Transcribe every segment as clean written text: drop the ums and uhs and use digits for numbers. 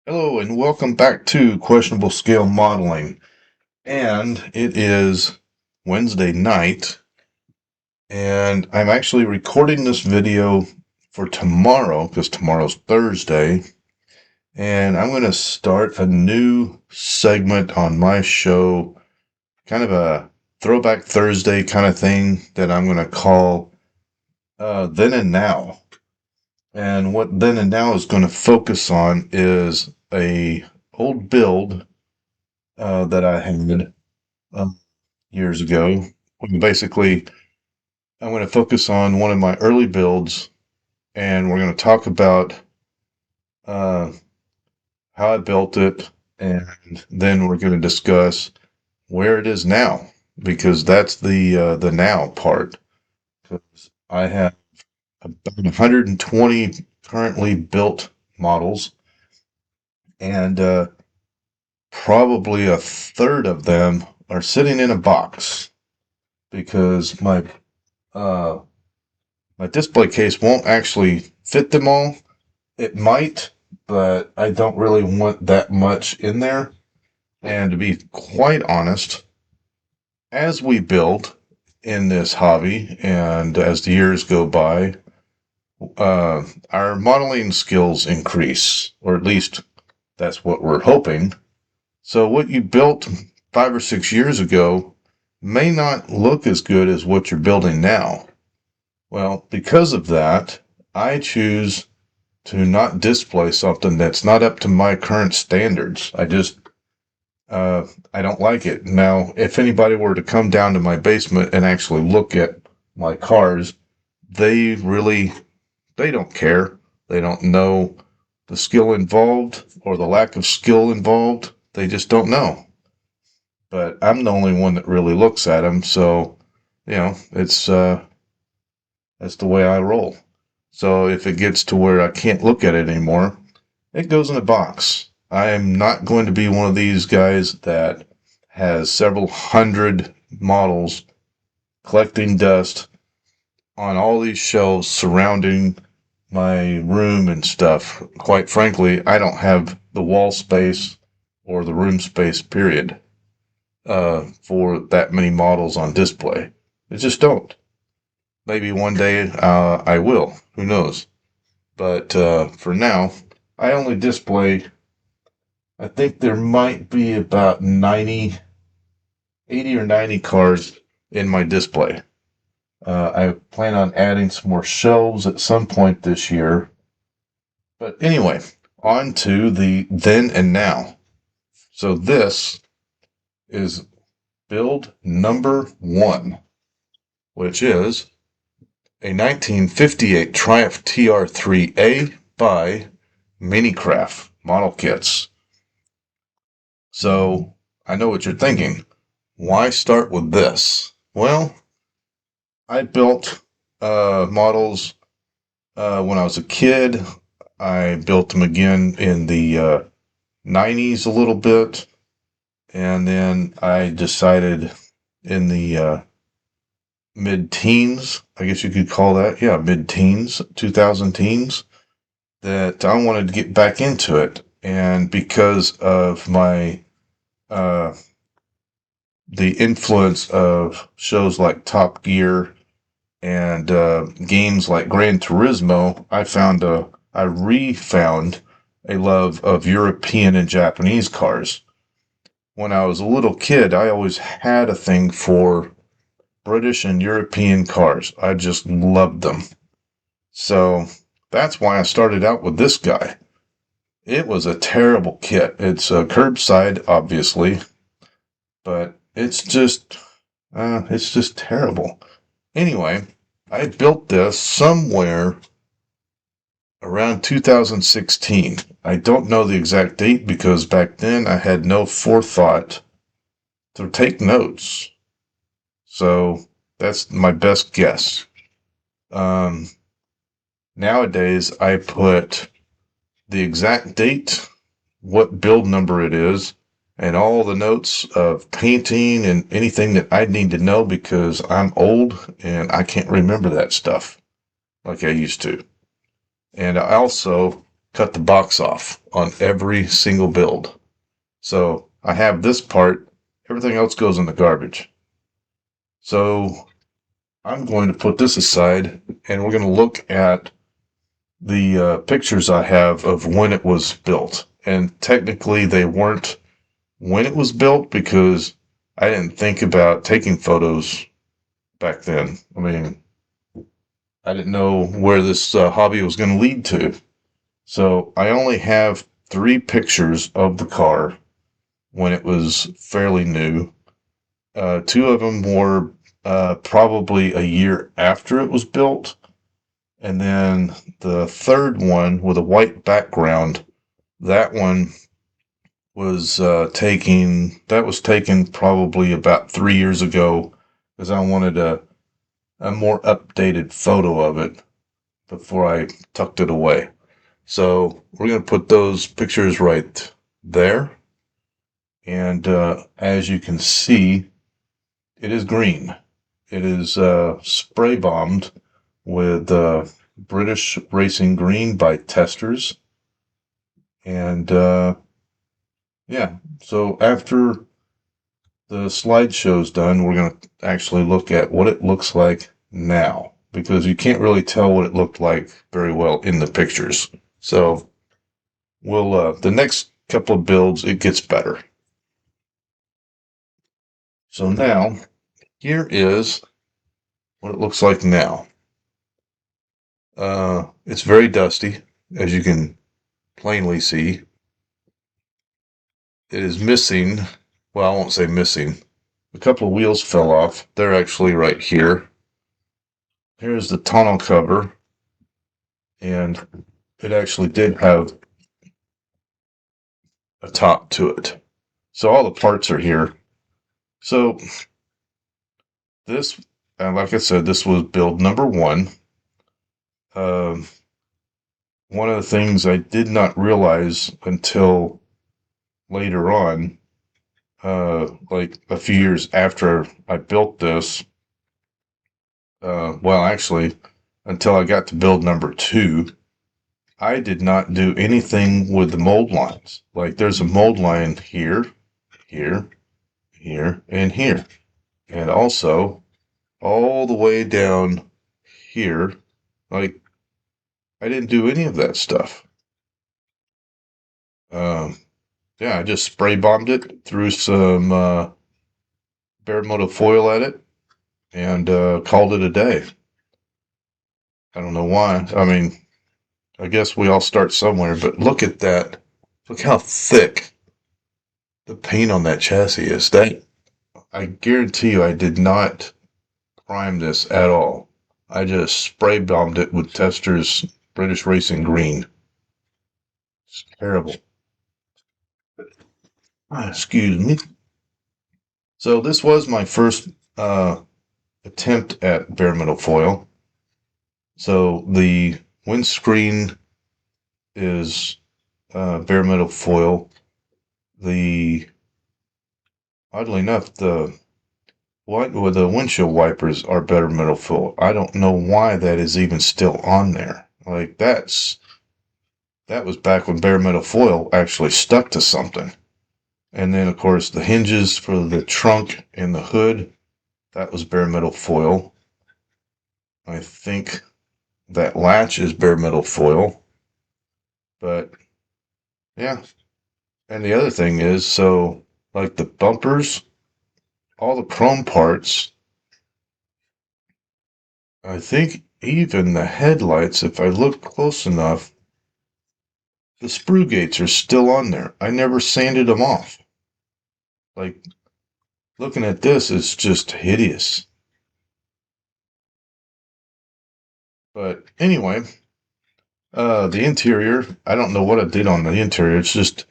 Hello and welcome back to Questionable Scale Modeling. And it is Wednesday night, and I'm actually recording this video for tomorrow because tomorrow's Thursday. And I'm going to start a new segment on my show, kind of a Throwback Thursday kind of thing that I'm going to call Then and Now. And what Then and Now is going to focus on is a old build that I had years ago. Basically, I'm going to focus on one of my early builds, and we're going to talk about uh, how I built it, and then we're going to discuss where it is now, because that's the now part. Because I have about 120 currently built models, and probably a third of them are sitting in a box because uh, my display case won't actually fit them all. It might, but I don't really want that much in there. And to be quite honest, as we build in this hobby and as the years go by, our modeling skills increase, or at least that's what we're hoping. So what you built 5 or 6 years ago may not look as good as what you're building now. Well, because of that, I choose to not display something that's not up to my current standards. I don't like it. Now, if anybody were to come down to my basement and actually look at my cars, they really, they don't care. They don't know the skill involved or the lack of skill involved. They just don't know. But I'm the only one that really looks at them. So, that's the way I roll. So if it gets to where I can't look at it anymore, it goes in a box. I am not going to be one of these guys that has several hundred models collecting dust on all these shelves surrounding my room and stuff. Quite frankly, I don't have the wall space or the room space, period, for that many models on display. I just don't. Maybe one day I will. Who knows? But for now, I only display, I think there might be about 80 or 90 cars in my display. I plan on adding some more shelves at some point this year. But anyway, on to the then and now. So this is build number one, which is a 1958 Triumph TR3A by Minicraft Model Kits. So I know what you're thinking. Why start with this? Well, I built models when I was a kid. I built them again in the 90s a little bit. And then I decided in the mid-teens, I guess you could call that, yeah, mid-teens, 2000 teens, that I wanted to get back into it. And because of uh, the influence of shows like Top Gear and games like Gran Turismo, I refound a love of European and Japanese cars. When I was a little kid, I always had a thing for British and European cars. I just loved them. So that's why I started out with this guy. It was a terrible kit. It's a curbside, obviously, but it's just terrible. Anyway, I built this somewhere around 2016. I don't know the exact date because back then I had no forethought to take notes. So that's my best guess. Um, Nowadays, I put the exact date, what build number it is, and all the notes of painting and anything that I need to know because I'm old and I can't remember that stuff like I used to. And I also cut the box off on every single build. So I have this part, everything else goes in the garbage. So I'm going to put this aside and we're going to look at the pictures I have of when it was built. And technically they weren't when it was built because I didn't think about taking photos back then. I mean, I didn't know where this hobby was going to lead to. So I only have 3 pictures of the car when it was fairly new. 2 of them were probably a year after it was built. And then the third one with a white background, that one was taken probably about 3 years ago because I wanted a more updated photo of it before I tucked it away. So we're going to put those pictures right there. And as you can see, it is green. It is spray bombed with British Racing Green by Testers. And yeah, so after the slideshow's done, we're going to actually look at what it looks like now, because you can't really tell what it looked like very well in the pictures. So we'll the next couple of builds, it gets better. So now, here is what it looks like now. It's very dusty, as you can plainly see. It is missing, well, I won't say missing. A couple of wheels fell off. They're actually right here. Here's the tonneau cover, and it actually did have a top to it. So all the parts are here. So this, like I said, this was build number 1. One of the things I did not realize until later on, like a few years after I built this, well, actually, until I got to build number 2, I did not do anything with the mold lines. Like there's a mold line here, here, here, and here. And also all the way down here. Like I didn't do any of that stuff. Yeah, I just spray bombed it, threw some bare metal foil at it, and called it a day. I don't know why. I mean, I guess we all start somewhere, but look at that. Look how thick the paint on that chassis is. That I guarantee you I did not prime this at all. I just spray bombed it with Testors British Racing Green. It's terrible. Excuse me. So this was my first attempt at bare metal foil. So the windscreen is bare metal foil. Oddly enough, the windshield wipers are bare metal foil. I don't know why that is even still on there. Like that was back when bare metal foil actually stuck to something. And then of course the hinges for the trunk and the hood, that was bare metal foil. I think that latch is bare metal foil. But yeah. And the other thing is, so like the bumpers, all the chrome parts, I think even the headlights, if I look close enough, the sprue gates are still on there. I never sanded them off. Like, looking at this is just hideous. But anyway, the interior, I don't know what I did on the interior. It's just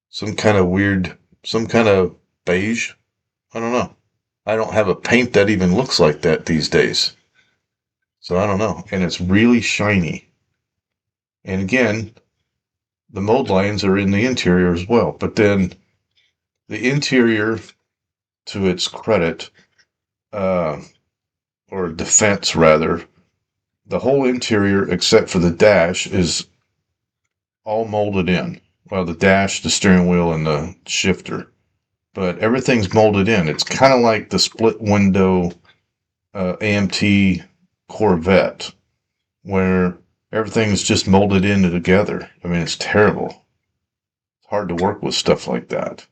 some kind of weird, some kind of beige. I don't know. I don't have a paint that even looks like that these days. So I don't know. And it's really shiny. And again, the mold lines are in the interior as well. But then the interior, to its credit, or defense rather, the whole interior except for the dash is all molded in. Well, the dash, the steering wheel, and the shifter. But everything's molded in. It's kind of like the split window AMT Corvette, where everything's just molded in together. I mean, it's terrible. It's hard to work with stuff like that.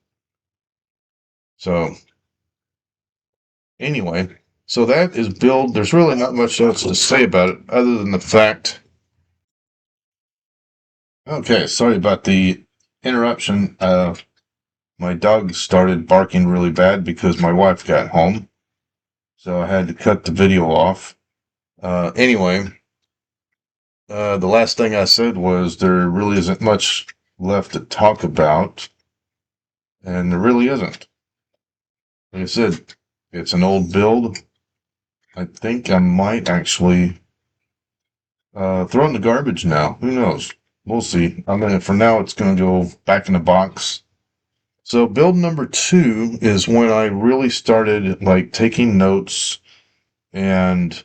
So, anyway, so that is build. There's really not much else to say about it other than the fact. Okay, sorry about the interruption. My dog started barking really bad because my wife got home. So I had to cut the video off. Anyway, the last thing I said was there really isn't much left to talk about. And there really isn't. Like I said, it's an old build. I think I might actually throw in the garbage now. Who knows? We'll see. I mean, for now, it's going to go back in the box. So build number 2 is when I really started like taking notes and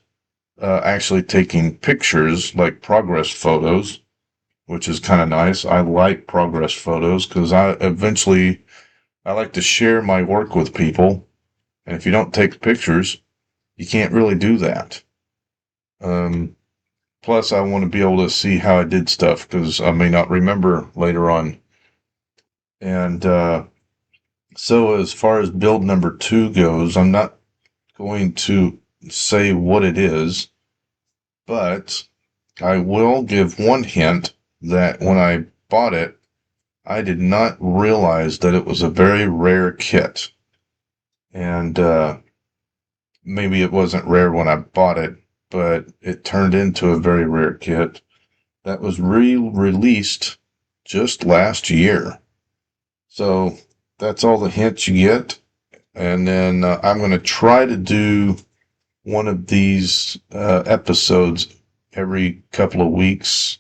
actually taking pictures, like progress photos, which is kind of nice. I like progress photos because I like to share my work with people. And if you don't take pictures, you can't really do that. Plus, I want to be able to see how I did stuff because I may not remember later on. And so, as far as build number 2 goes, I'm not going to say what it is, but I will give one hint that when I bought it, I did not realize that it was a very rare kit. And maybe it wasn't rare when I bought it, but it turned into a very rare kit that was re-released just last year. So that's all the hints you get. And then I'm going to try to do one of these episodes every couple of weeks.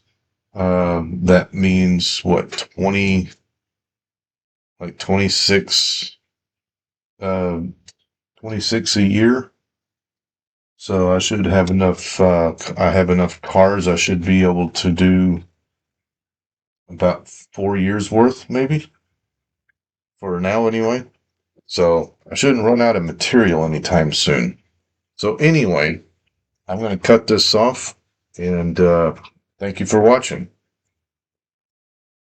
That means what, 26, 26 a year. So I should have enough, I have enough cars. I should be able to do about 4 years worth, maybe, for now anyway. So I shouldn't run out of material anytime soon. So anyway, I'm going to cut this off, and thank you for watching.